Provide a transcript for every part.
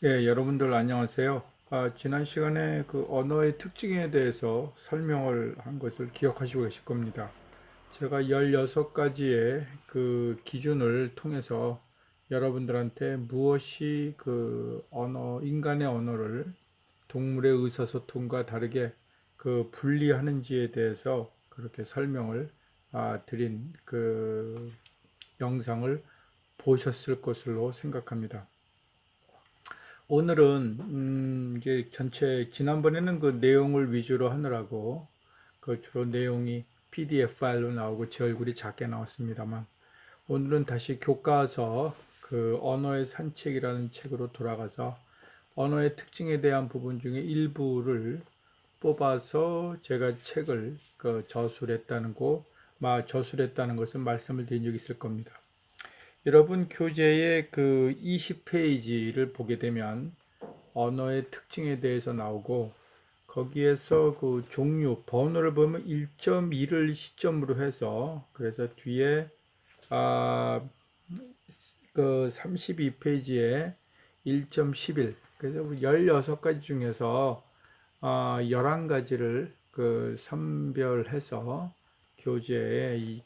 예, 여러분들 안녕하세요. 지난 시간에 그 언어의 특징에 대해서 설명을 한 것을 기억하시고 계실 겁니다. 제가 16가지의 그 기준을 통해서 여러분들한테 무엇이 그 언어, 인간의 언어를 동물의 의사소통과 다르게 그 분리하는지에 대해서 그렇게 설명을 드린 그 영상을 보셨을 것으로 생각합니다. 오늘은 이제 전체 지난번에는 그 내용을 위주로 하느라고 그 주로 내용이 PDF 파일로 나오고 제 얼굴이 작게 나왔습니다만 오늘은 다시 교과서 그 언어의 산책이라는 책으로 돌아가서 언어의 특징에 대한 부분 중에 일부를 뽑아서 제가 책을 그 저술했다는 저술했다는 것은 말씀을 드린 적이 있을 겁니다. 여러분 교재의 그 20페이지를 보게 되면 언어의 특징에 대해서 나오고 거기에서 그 종류 번호를 보면 1.2를 시점으로 해서 그래서 뒤에 아, 그 32페이지에 1.11 그래서 16가지 중에서 11가지를 그 선별해서 교재에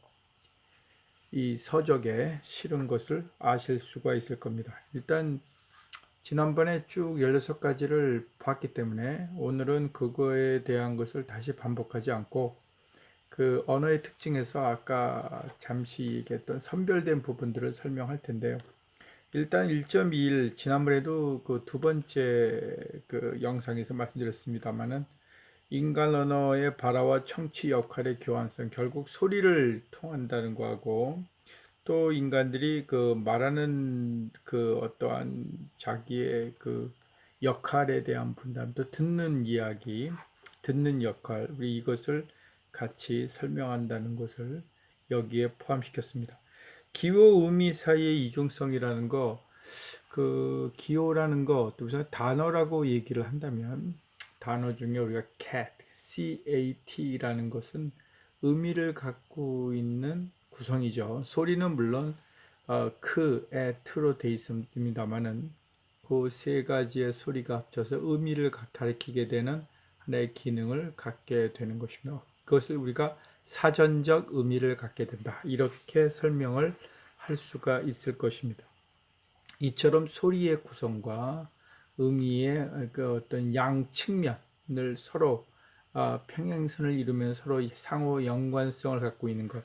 이 서적에 실은 것을 아실 수가 있을 겁니다. 일단 지난번에 쭉 16가지를 봤기 때문에 오늘은 그거에 대한 것을 다시 반복하지 않고 그 언어의 특징에서 아까 잠시 얘기했던 선별된 부분들을 설명할 텐데요. 일단 1.21 지난번에도 그 두 번째 그 영상에서 말씀드렸습니다만은 인간 언어의 발화와 청취 역할의 교환성 결국 소리를 통한다는 거하고 또 인간들이 그 말하는 그 어떠한 자기의 그 역할에 대한 분담, 또 듣는 이야기, 듣는 역할, 우리 이것을 같이 설명한다는 것을 여기에 포함시켰습니다. 기호 의미 사이의 이중성이라는 거, 그 기호라는 거, 또 우선 단어라고 얘기를 한다면 단어 중에 우리가 CAT라는 것은 의미를 갖고 있는 구성이죠. 소리는 물론 크, 에, 트로 되어 있습니다만은 그 세 가지의 소리가 합쳐서 의미를 가리키게 되는 하나의 기능을 갖게 되는 것이며 그것을 우리가 사전적 의미를 갖게 된다. 이렇게 설명을 할 수가 있을 것입니다. 이처럼 소리의 구성과 의미의 그 어떤 양 측면을 서로 평행선을 이루면 서로 상호 연관성을 갖고 있는 것.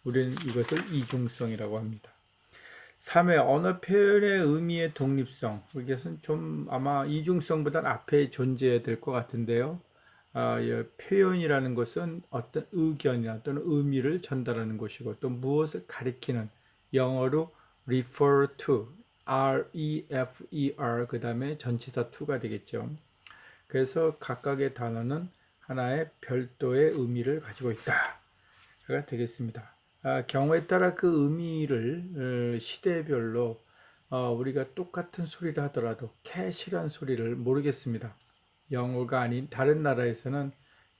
우리는 이것을 이중성이라고 합니다. 3회 언어 표현의 의미의 독립성. 이것은 좀 아마 이중성보다는 앞에 존재해야 될 것 같은데요. 표현이라는 것은 어떤 의견이나 또는 의미를 전달하는 것이고 또 무엇을 가리키는 영어로 refer to, refer 그 다음에 전치사 to가 되겠죠. 그래서 각각의 단어는 하나의 별도의 의미를 가지고 있다가 되겠습니다. 경우에 따라 그 의미를 시대별로 우리가 똑같은 소리를 하더라도 캣이란 소리를 모르겠습니다. 영어가 아닌 다른 나라에서는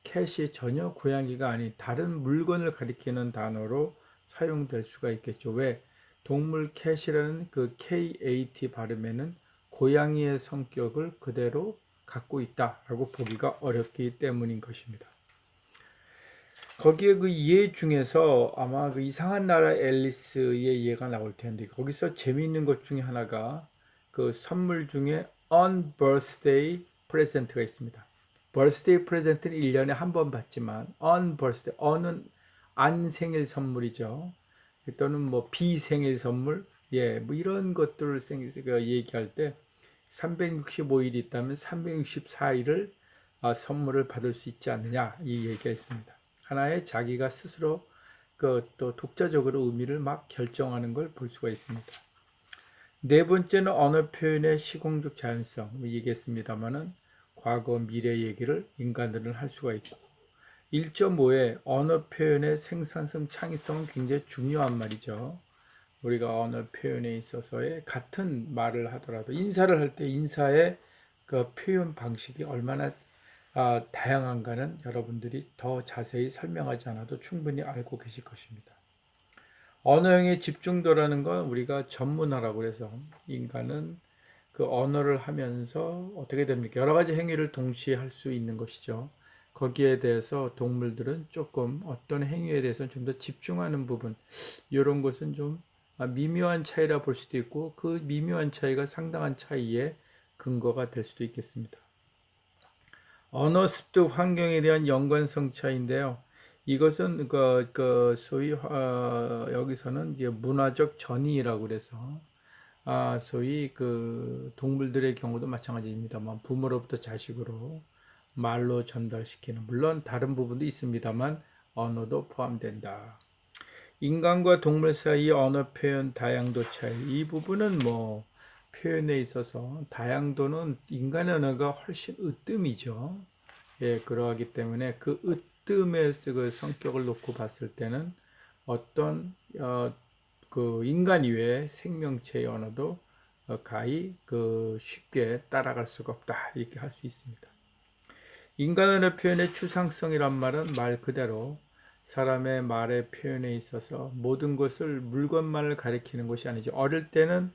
캣이 전혀 고양이가 아닌 다른 물건을 가리키는 단어로 사용될 수가 있겠죠. 왜? 동물 캣이라는 그 KAT 발음에는 고양이의 성격을 그대로 갖고 있다라고 보기가 어렵기 때문인 것입니다. 거기에 그 예 중에서 아마 그 이상한 나라 앨리스의 예가 나올 텐데 거기서 재미있는 것 중에 하나가 그 선물 중에 on birthday present가 있습니다. birthday present는 1년에 한 번 받지만 on birthday, on은 안 생일 선물이죠. 또는 뭐 비생일 선물, 예, 뭐 이런 것들을 얘기할 때 365일이 있다면 364일을 선물을 받을 수 있지 않느냐 이 얘기가 있습니다. 하나의 자기가 스스로 그 또 독자적으로 의미를 막 결정하는 걸 볼 수가 있습니다. 네 번째는 언어 표현의 시공적 자연성 얘기했습니다만은 과거 미래 얘기를 인간들은 할 수가 있고 1.5의 언어 표현의 생산성 창의성은 굉장히 중요한 말이죠. 우리가 언어 표현에 있어서의 같은 말을 하더라도 인사를 할 때 인사의 그 표현 방식이 얼마나 다양한가는 여러분들이 더 자세히 설명하지 않아도 충분히 알고 계실 것입니다. 언어형의 집중도라는 건 우리가 전문화라고 해서 인간은 그 언어를 하면서 어떻게 됩니까? 여러 가지 행위를 동시에 할 수 있는 것이죠. 거기에 대해서 동물들은 조금 어떤 행위에 대해서는 좀 더 집중하는 부분, 이런 것은 좀 미묘한 차이라 볼 수도 있고 그 미묘한 차이가 상당한 차이의 근거가 될 수도 있겠습니다. 언어 습득 환경에 대한 연관성 차이인데요. 이것은 소위 여기서는 이제 문화적 전이라고 그래서 소위 그 동물들의 경우도 마찬가지입니다만 부모로부터 자식으로 말로 전달시키는, 물론 다른 부분도 있습니다만 언어도 포함된다. 인간과 동물 사이 언어 표현 다양도 차이, 이 부분은 뭐 표현에 있어서 다양도는 인간의 언어가 훨씬 으뜸이죠. 예, 그러하기 때문에 그 으뜸의 그 성격을 놓고 봤을 때는 어떤 그 인간 이외의 생명체의 언어도 가히 그 쉽게 따라갈 수가 없다, 이렇게 할 수 있습니다. 인간 언어 표현의 추상성이란 말은 말 그대로 사람의 말의 표현에 있어서 모든 것을 물건만을 가리키는 것이 아니죠. 어릴 때는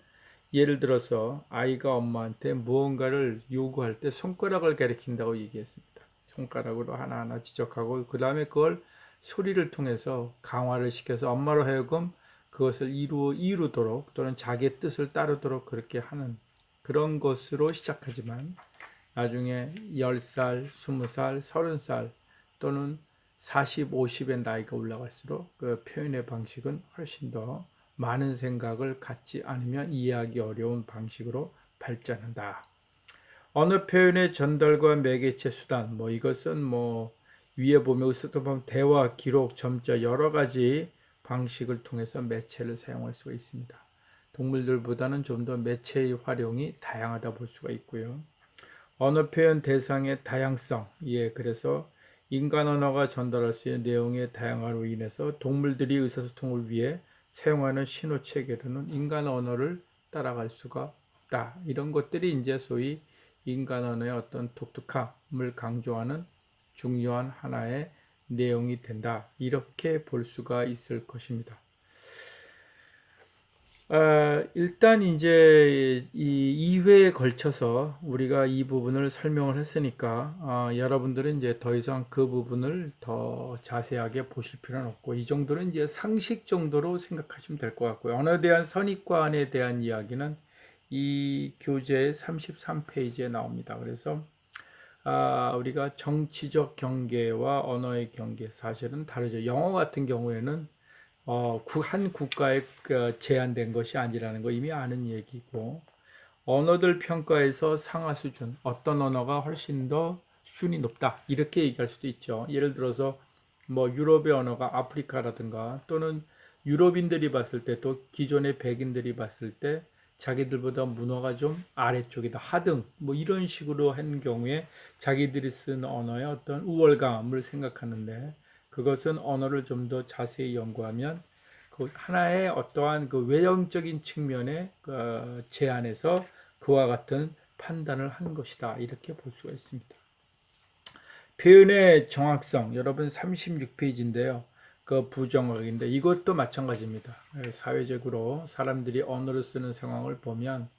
예를 들어서 아이가 엄마한테 무언가를 요구할 때 손가락을 가리킨다고 얘기했습니다. 손가락으로 하나하나 지적하고 그 다음에 그걸 소리를 통해서 강화를 시켜서 엄마로 하여금 그것을 이루도록 또는 자기의 뜻을 따르도록 그렇게 하는 그런 것으로 시작하지만 나중에 10살, 20살, 30살 또는 40, 50의 나이가 올라갈수록 그 표현의 방식은 훨씬 더 많은 생각을 갖지 않으면 이해하기 어려운 방식으로 발전한다. 언어 표현의 전달과 매개체 수단, 뭐 이것은 뭐 위에 보면 의석도 보면 대화, 기록, 점자 여러 가지 방식을 통해서 매체를 사용할 수가 있습니다. 동물들보다는 좀 더 매체의 활용이 다양하다 볼 수가 있고요. 언어 표현 대상의 다양성, 예, 그래서 인간 언어가 전달할 수 있는 내용의 다양함으로 인해서 동물들이 의사소통을 위해 사용하는 신호 체계로는 인간 언어를 따라갈 수가 없다. 이런 것들이 이제 소위 인간 언어의 어떤 독특함을 강조하는 중요한 하나의 내용이 된다. 이렇게 볼 수가 있을 것입니다. 일단 이제 이 2회에 걸쳐서 우리가 이 부분을 설명을 했으니까 여러분들은 이제 더 이상 그 부분을 더 자세하게 보실 필요는 없고 이 정도는 이제 상식 정도로 생각하시면 될 것 같고요. 언어에 대한 선입관에 대한 이야기는 이 교재의 33페이지에 나옵니다. 그래서 우리가 정치적 경계와 언어의 경계 사실은 다르죠. 영어 같은 경우에는 한 국가에 제한된 것이 아니라는 거 이미 아는 얘기고, 언어들 평가에서 상하 수준, 어떤 언어가 훨씬 더 수준이 높다 이렇게 얘기할 수도 있죠. 예를 들어서 뭐 유럽의 언어가 아프리카라든가 또는 유럽인들이 봤을 때 또 기존의 백인들이 봤을 때 자기들보다 문화가 좀 아래쪽이다 하등 뭐 이런 식으로 한 경우에 자기들이 쓴 언어의 어떤 우월감을 생각하는데, 그것은 언어를 좀 더 자세히 연구하면 그 하나의 어떠한 그 외형적인 측면의 제안에서 그와 같은 판단을 한 것이다, 이렇게 볼 수가 있습니다. 표현의 정확성, 여러분 36페이지인데요. 그 부정확인데 이것도 마찬가지입니다. 사회적으로 사람들이 언어를 쓰는 상황을 보면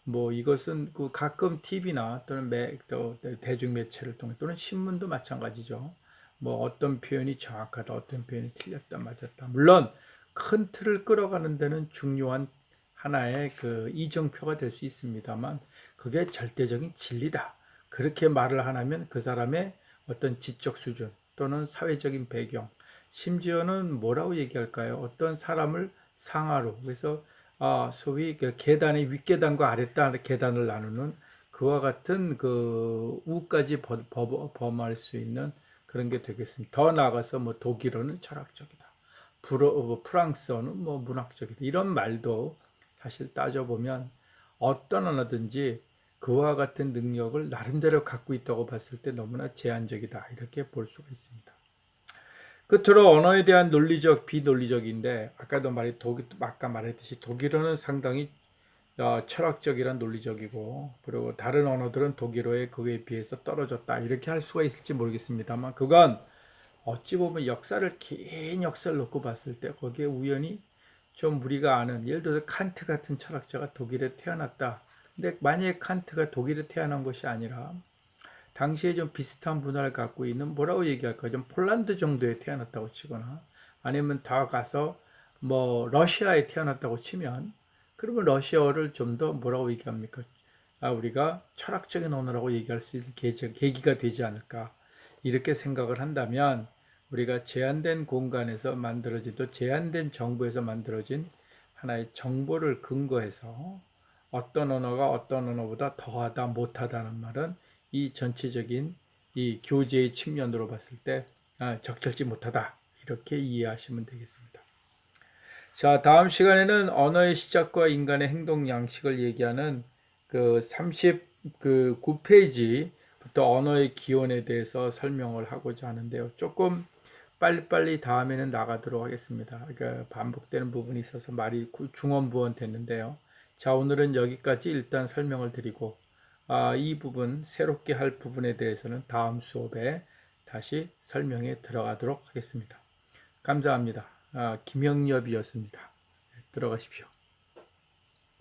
뭐 이것은 그 가끔 TV나 또는 또 대중매체를 통해 또는 신문도 마찬가지죠. 뭐 어떤 표현이 정확하다, 어떤 표현이 틀렸다, 맞았다. 물론 큰 틀을 끌어가는 데는 중요한 하나의 그 이정표가 될 수 있습니다만 그게 절대적인 진리다, 그렇게 말을 하면 그 사람의 어떤 지적 수준 또는 사회적인 배경, 심지어는 뭐라고 얘기할까요? 어떤 사람을 상하로, 그래서 소위 그 계단의 윗계단과 아랫계단을 나누는 그와 같은 그 우까지 범할 수 있는 그런 게 되겠습니다. 더 나아가서 뭐 독일어는 철학적이다, 프랑스어는 뭐 문학적이다, 이런 말도 사실 따져보면 어떤 언어든지 그와 같은 능력을 나름대로 갖고 있다고 봤을 때 너무나 제한적이다, 이렇게 볼 수가 있습니다. 끝으로 언어에 대한 논리적, 비논리적인데 아까 말했듯이 독일어는 상당히 철학적이란 논리적이고, 그리고 다른 언어들은 독일어에 그에 비해서 떨어졌다, 이렇게 할 수가 있을지 모르겠습니다만 그건 어찌 보면 긴 역사를 놓고 봤을 때 거기에 우연히 좀 우리가 아는, 예를 들어서 칸트 같은 철학자가 독일에 태어났다, 근데 만약에 칸트가 독일에 태어난 것이 아니라 당시에 좀 비슷한 문화를 갖고 있는 뭐라고 얘기할까? 좀 폴란드 정도에 태어났다고 치거나 아니면 더 가서 뭐 러시아에 태어났다고 치면 그러면 러시아어를 좀 더 뭐라고 얘기합니까? 우리가 철학적인 언어라고 얘기할 수 있는 계기가 되지 않을까. 이렇게 생각을 한다면 우리가 제한된 공간에서 만들어진 또 제한된 정보에서 만들어진 하나의 정보를 근거해서 어떤 언어가 어떤 언어보다 더하다 못하다는 말은 이 전체적인 이 교재의 측면으로 봤을 때 적절치 못하다 이렇게 이해하시면 되겠습니다. 자, 다음 시간에는 언어의 시작과 인간의 행동 양식을 얘기하는 그 39페이지부터 언어의 기원에 대해서 설명을 하고자 하는데요. 조금 빨리빨리 다음에는 나가도록 하겠습니다. 그러니까 반복되는 부분이 있어서 말이 중언부언 됐는데요. 자, 오늘은 여기까지 일단 설명을 드리고 이 부분 새롭게 할 부분에 대해서는 다음 수업에 다시 설명에 들어가도록 하겠습니다. 감사합니다. 김영엽이었습니다. 들어가십시오.